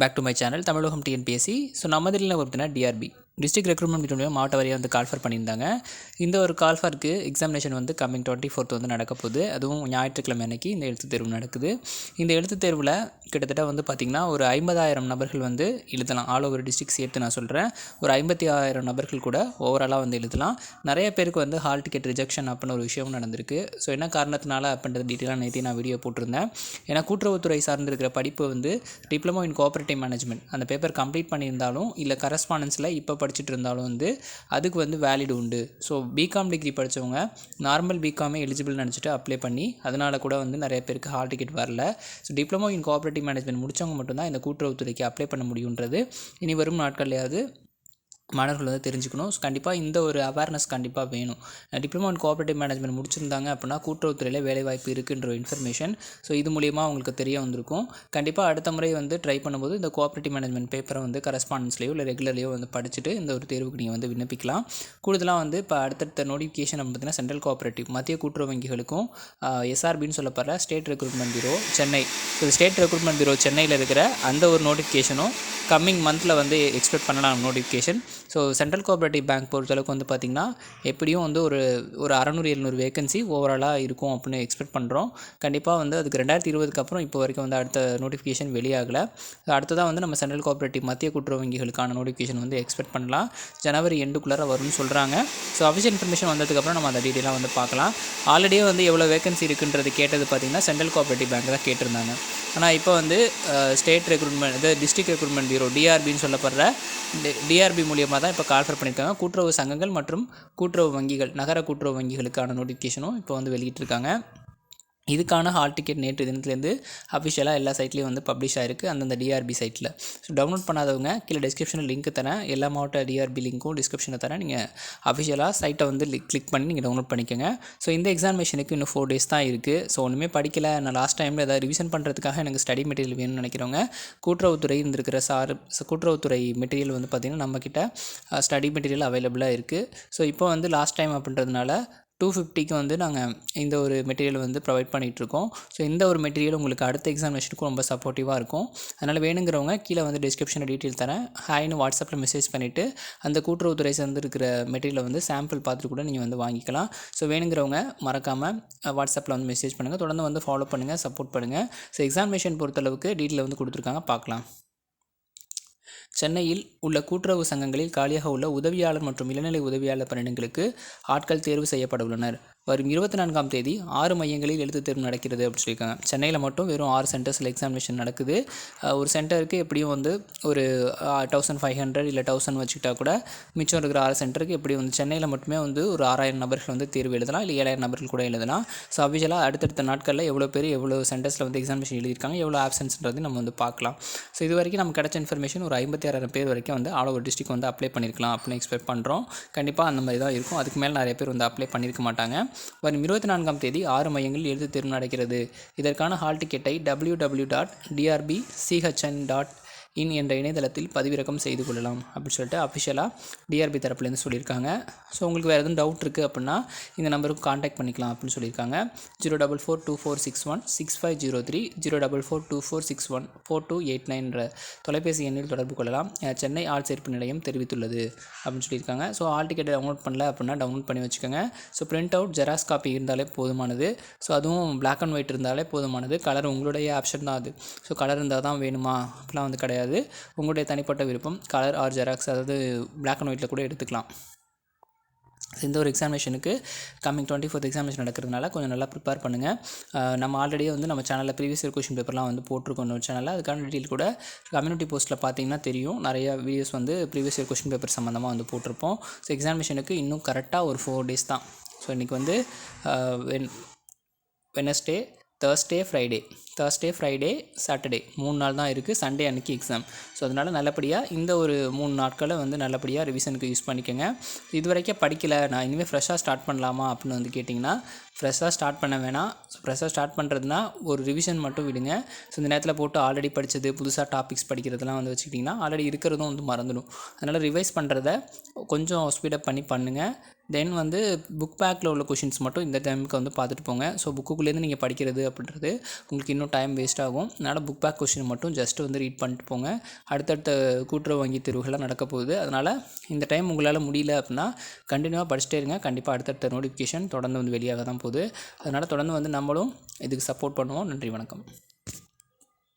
Back to my channel Tamilagam TNPSC. So நம்ம இதில் பார்த்தீங்கன்னா டிஆர்பி டிஸ்ட்ரிக்ட் ரெக்ரூட்மெண்ட் மூலியமாக மாவட்ட வாரியாக வந்து கால்ஃபர் பண்ணியிருந்தாங்க. இந்த ஒரு கால்ஃபருக்கு எக்ஸாமினேஷன் வந்து கம்மிங் 24th வந்து நடக்க போகுது. அதுவும் ஞாயிற்றுக்கிழமை அன்னைக்கு இந்த எழுத்துத் தேர்வு நடக்குது. இந்த எழுத்துத் தேர்வில் கிட்டத்தட்ட வந்து பார்த்திங்கன்னா ஒரு 50,000 நபர்கள் வந்து எழுதலாம். ஆல் ஓவர் டிஸ்ட்ரிக்ட் சேர்த்து நான் சொல்கிறேன். ஒரு 56,000 நபர்கள் கூட ஓவராலாக வந்து எழுதலாம். நிறைய பேருக்கு வந்து ஹால் டிக்கெட் ரிஜெக்ஷன் அப்படின்னு ஒரு விஷயம் நடந்திருக்கு. ஸோ என்ன காரணத்தினால அப்படின்றது டீட்டெயிலாக நேற்று நான் வீடியோ போட்டிருந்தேன். ஏன்னா கூட்டுறவுத்துறை சார்ந்திருக்கிற படிப்பு வந்து டிப்ளமோ இன் கோஆப்ரேட்டிவ் மேனேஜ்மெண்ட் அந்த பேப்பர் கம்ப்ளீட் பண்ணியிருந்தாலும் இல்லை கரஸ்பாண்டன்ஸில் இப்போ படிச்சுட்டு இருந்தாலும் வந்து அதுக்கு வந்து வேலிட் உண்டு. ஸோ பிகாம் டிகிரி படித்தவங்க நார்மல் பிகாமே எலிஜிபிள் நினச்சிட்டு அப்ளை பண்ணி அதனால் கூட வந்து நிறைய பேருக்கு ஹால் டிக்கெட் வரல. So diploma in cooperative management முடித்தவங்க மட்டும்தான் இந்த கூட்டுறவுத்துறைக்கு அப்ளை பண்ண முடியுன்றது இனி வரும் நாட்கள்லையாவது மாணவர்கள் வந்து தெரிஞ்சுக்கணும். ஸோ கண்டிப்பாக இந்த ஒரு அவேர்னஸ் கண்டிப்பாக வேணும். டிப்ளமோ அண்ட் கோஆப்ரேட்டிவ் மேனேஜ்மெண்ட் முடிச்சிருந்தாங்க அப்படின்னா கூட்டுறவுத்துறையில் வேலைவாய்ப்பு இருக்குன்ற இன்ஃபர்மேஷன் ஸோ இது மூலியமாக அவங்களுக்கு தெரிய வந்திருக்கும். கண்டிப்பாக அடுத்த முறை வந்து ட்ரை பண்ணும்போது இந்த கோஆப்ரேட்டிவ் மேனேஜ்மெண்ட் பேப்பரை வந்து கரஸ்பாண்டன்ஸ்லையோ இல்லை ரெகுலர்லையோ வந்து படிச்சுட்டு இந்த ஒரு தேர்வுக்கு நீங்கள் வந்து விண்ணப்பிக்கலாம். கூடுதலாக வந்து இப்போ அடுத்தடுத்த நோட்டிஃபிகேஷன் பார்த்தீங்கன்னா சென்ட்ரல் கோஆப்ரேட்டிவ் மத்திய கூட்டுறவு வங்கிகளுக்கும் எஸ்ஆர்பின்னு சொல்லப்படுற state recruitment bureau Chennai, so state recruitment bureau சென்னையில் இருக்கிற அந்த ஒரு நோட்டிஃபிகேஷனும் கம்மிங் மந்தில் வந்து எக்ஸ்பெக்ட் பண்ணலாம் notification. So central cooperative bank பொறுத்தளவுக்கு வந்து பார்த்திங்கன்னா எப்படியும் வந்து ஒரு 600-700 வேகன்சி ஓவராலாக இருக்கும் அப்படின்னு எக்ஸ்பெக்ட் பண்ணுறோம். கண்டிப்பாக வந்து அதுக்கு 2020 அப்புறம் இப்போ வரைக்கும் வந்து அடுத்த நோட்டிஃபிகேஷன் வெளியாகலை. அடுத்ததாக வந்து நம்ம சென்ட்ரல் கோஆப்ரேட்டிவ் மத்திய கூட்டுறவு வங்கிகளுக்கான நோட்டிஃபிகேஷன் வந்து எக்ஸ்பெக்ட் பண்ணலாம். ஜனவரி எண்டுக்குள்ளார வரும்னு சொல்கிறாங்க. ஸோ அஃபிஷியல் இன்ஃபர்மேஷன் வந்ததுக்கப்புறம் நம்ம அந்த டீட்டெயிலாக வந்து பார்க்கலாம். ஆல்ரெடியே வந்து எவ்வளோ வேகன்சி இருக்குன்றது கேட்டது பார்த்திங்கன்னா சென்ட்ரல் கோஆப்ரேட்டிவ் பேங்க் தான் கேட்டிருந்தாங்க. ஆனால் இப்போ வந்து ஸ்டேட் ரெக்ரூட்மெண்ட் இது டிஸ்ட்ரிக்ட் ரெக்ரூட்மெண்ட் பியூரோ டிஆர்பின்னு சொல்லப்படுற டிஆர்பி மூலியமாக தான் இப்போ கால்ஃபர் பண்ணியிருக்காங்க. கூட்டுறவு சங்கங்கள் மற்றும் கூட்டுறவு வங்கிகள் நகர கூட்டுறவு வங்கிகளுக்கான நோட்டிஃபிகேஷனும் இப்போ வந்து வெளியிட்டிருக்காங்க. இதுக்கான ஹால் டிக்கெட் நேற்று தினத்துலேருந்து அஃபிஷியலாக எல்லா சைட்லேயும் வந்து பப்ளிஷ் ஆகிருக்கு அந்தந்த டிஆர்பி சைட்டில். ஸோ டவுன்லோட் பண்ணாதவங்க கீழே டிஸ்கிரிப்ஷனில் லிங்க் தரேன். எல்லா மாவட்ட டிஆர்பி லிங்க்கும் டிஸ்கிரிப்ஷனில் தரேன். நீங்கள் அஃபிஷியலாக சைட்டை வந்து கிளிக் பண்ணி நீங்கள் டவுன்லோட் பண்ணிக்கோங்க. ஸோ இந்த எக்ஸாமினேஷனுக்கு இன்னும் 4 days தான் இருக்குது. ஸோ ஒன்றுமே படிக்கலை, நான் லாஸ்ட் டைமில் ஏதாவது ரிவிஷன் பண்ணுறதுக்காக எனக்கு ஸ்டடி மெட்டீரியல் வேணும்னு நினைக்கிறவங்க கூட்டுறவுத்துறை இருந்திருக்கிற கூட்டுறவுத்துறை மெட்டீரியல் வந்து பார்த்திங்கன்னா நம்மக்கிட்ட ஸ்டடி மெட்டீரியல் அவைலபிளாக இருக்குது. ஸோ இப்போ வந்து லாஸ்ட் டைம் அப்படின்றதுனால 250க்கு வந்து நாங்கள் இந்த ஒரு மெட்டீரியல் வந்து ப்ரொவைட் பண்ணிகிட்ருக்கோம். ஸோ இந்த ஒரு மெட்டீரியல் உங்களுக்கு அடுத்த எக்ஸாமினேஷனுக்கும் ரொம்ப சப்போர்ட்டிவாக இருக்கும். அதனால் வேணுங்கிறவங்க கீழே வந்து டிஸ்கிரிப்ஷனில் டீட்டெயில் தரேன். ஹாய்னு வாட்ஸ்அப்பில் மெசேஜ் பண்ணிவிட்டு அந்த கூட்டுறவுத்துறை சேர்ந்துருக்கிற மெட்டீரியலை வந்து சாம்பிள் பார்த்துட்டு கூட நீங்கள் வந்து வாங்கிக்கலாம். ஸோ வேணுங்கிறவங்க மறக்காமல் வாட்ஸ்அப்பில் வந்து மெசேஜ் பண்ணுங்கள். தொடர்ந்து வந்து ஃபாலோ பண்ணுங்கள், சப்போர்ட் பண்ணுங்கள். ஸோ எக்ஸாமினேஷன் பொறுத்தளவுக்கு டீட்டெயில் வந்து கொடுத்துருக்காங்க, பார்க்கலாம். சென்னையில் உள்ள கூட்டுறவு சங்கங்களில் காலியாக உள்ள உதவியாளர் மற்றும் இளநிலை உதவியாளர் பணியிடங்களுக்கு ஆட்கள் தேர்வு செய்யப்பட உள்ளனர். வரும் 24ஆம் தேதி 6 மையங்களில் எழுத்துத் தேர்வு நடக்கிறது அப்படின்னு சொல்லியிருக்காங்க. சென்னையில் மட்டும் வெறும் 6 சென்டர்ஸில் எக்ஸாமினேஷன் நடக்குது. ஒரு சென்டருக்கு எப்படியும் வந்து ஒரு 1500 இல்லை 1000 வச்சுக்கிட்டா கூட மிச்சம் இருக்கிற 6 சென்டருக்கு எப்படி வந்து சென்னையில் மட்டுமே வந்து ஒரு 6000 நபர்கள் வந்து தேர்வு எழுதலாம், இல்லை 7000 நபர்கள் கூட எழுதலாம். ஸோ அஃபிஷியலாக அடுத்தடுத்த நாட்களில் எவ்வளோ பேர் எவ்வளோ சென்டர்ஸில் வந்து எக்ஸாமினேஷன் எழுதியிருக்காங்க, எவ்வளோ ஆப்சன்ஸ்ன்றது நம்ம வந்து பார்க்கலாம். ஸோ இது வரைக்கும் நமக்கு கிடைச்ச இன்ஃபர்மேஷன் ஒரு 56,000 பேர் வரைக்கும் வந்து ஆல் ஓவர் டிஸ்ட்ரிக்ட் வந்து அப்ளை பண்ணியிருக்கலாம் அப்படின்னு எக்ஸ்பெக்ட் பண்ணுறோம். கண்டிப்பாக அந்த மாதிரி தான் இருக்கும். அதுக்கு மேலே நிறைய பேர் வந்து அப்ளை பண்ணியிருக்க மாட்டாங்க. வரும் 24ஆம் தேதி 6 மையங்களில் எழுத்து தேர்வு நடக்கிறது. இதற்கான ஹால் டிக்கெட்டை www.drbchn.in என்ற இணையதளத்தில் பதிவிறக்கம் செய்து கொள்ளலாம் அப்படின்னு சொல்லிட்டு அஃபிஷியலாக டிஆர்பி தரப்புலேருந்து சொல்லியிருக்காங்க. ஸோ உங்களுக்கு வேறு எதுவும் டவுட் இருக்குது அப்படின்னா இந்த நம்பருக்கு காண்டாக்ட் பண்ணிக்கலாம் அப்படின்னு சொல்லியிருக்காங்க. 04424616503 04424614289 தொலைபேசி எண்ணில் தொடர்பு கொள்ளலாம். சென்னை ஆள் சேர்ப்பு நிலையம் தெரிவித்துள்ளது அப்படின்னு சொல்லியிருக்காங்க. ஸோ ஆல் டிக்கெட்டை டவுன்லோட் பண்ணல அப்படின்னா டவுன்லோட் பண்ணி வச்சுக்கோங்க. So print out xerox copy இருந்தாலே போதுமானது. ஸோ அதுவும் பிளாக் அண்ட் ஒயிட் இருந்தாலே போதுமானது. கலர் உங்களுடைய ஆப்ஷன் தான் அது. ஸோ கலர் இருந்தால் தான் வேணுமா அப்படிலாம் வந்து கிடையாது. உங்களுடைய தனிப்பட்ட விருப்பம். கலர் ஆர் ஜெராக்ஸ் அதாவது பிளாக் அண்ட் ஒயிட்டில் கூட எடுத்துக்கலாம். இந்த ஒரு எக்ஸாமினேஷனுக்கு கம்மிங் 24th எக்ஸாமினேஷன் நடக்கிறதுனால கொஞ்சம் நல்லா ப்ரிப்பேர் பண்ணுங்கள். நம்ம ஆல்ரெடியே வந்து நம்ம சேனலில் ப்ரீவியஸ் இயர் கொஷின் பேப்பர்லாம் வந்து போட்டிருக்கோம் ஒரு சேனலில். அதுக்கான டீட்டெயில் கூட கம்யூனிட்டி போஸ்ட்டில் பார்த்தீங்கன்னா தெரியும். நிறைய வீடியோஸ் வந்து ப்ரீவியஸ் இயர் கொஷின் பேப்பர் சம்மந்தமாக வந்து போட்டிருப்போம். ஸோ எக்ஸாமினேஷனுக்கு இன்னும் கரெக்டாக ஒரு 4 days தான். ஸோ இன்றைக்கி வந்து வெனஸ்டே, தேர்ஸ்டே ஃப்ரைடே சாட்டர்டே 3 நாள் தான் இருக்குது. சண்டே அன்றைக்கி எக்ஸாம். ஸோ அதனால் நல்லபடியாக இந்த ஒரு 3 நாட்களை வந்து நல்லபடியாக ரிவிஷனுக்கு யூஸ் பண்ணிக்கோங்க. இது வரைக்கும் படிக்கலை, நான் இனிமேல் ஃப்ரெஷ்ஷாக ஸ்டார்ட் பண்ணலாமா அப்படின்னு வந்து கேட்டிங்கன்னா ஃப்ரெஷ்ஷாக ஸ்டார்ட் பண்ண வேணாம். ஸோ ஃப்ரெஷ்ஷாக ஸ்டார்ட் பண்ணுறதுனா ஒரு ரிவிஷன் மட்டும் விடுங்க. ஸோ இந்த நேரத்தில் போட்டு ஆல்ரெடி படித்தது புதுசாக டாபிக்ஸ் படிக்கிறதுலாம் வந்து வச்சுக்கிட்டிங்கன்னா ஆல்ரெடி இருக்கிறதும் வந்து மறந்துடும். அதனால் ரிவைஸ் பண்ணுறத கொஞ்சம் ஸ்பீடப் பண்ணி பண்ணுங்கள். தென் வந்து புக் பேக்கில் உள்ள கொஷின்ஸ் மட்டும் இந்த டைமுக்கு வந்து பார்த்துட்டு போங்க. ஸோ புக்குக்குள்ளேருந்து நீங்கள் படிக்கிறது அப்படின்றது உங்களுக்கு இன்னும் டைம் வேஸ்ட் ஆகும். அதனால் புக் பேக் கொஷின் மட்டும் ஜஸ்ட் வந்து ரீட் பண்ணிட்டு போங்க. அடுத்தடுத்த கூட்டுறவு வங்கி தேர்வுகள்லாம் நடக்க போகுது. அதனால் இந்த டைம் உங்களால் முடியல அப்படின்னா கண்டினியூவாக படிச்சுட்டே இருங்க. கண்டிப்பாக அடுத்தடுத்த நோட்டிஃபிகேஷன் தொடர்ந்து வந்து வெளியாக தான் போகுது. அதனால் தொடர்ந்து வந்து நம்மளும் இதுக்கு சப்போர்ட் பண்ணுவோம். நன்றி, வணக்கம்.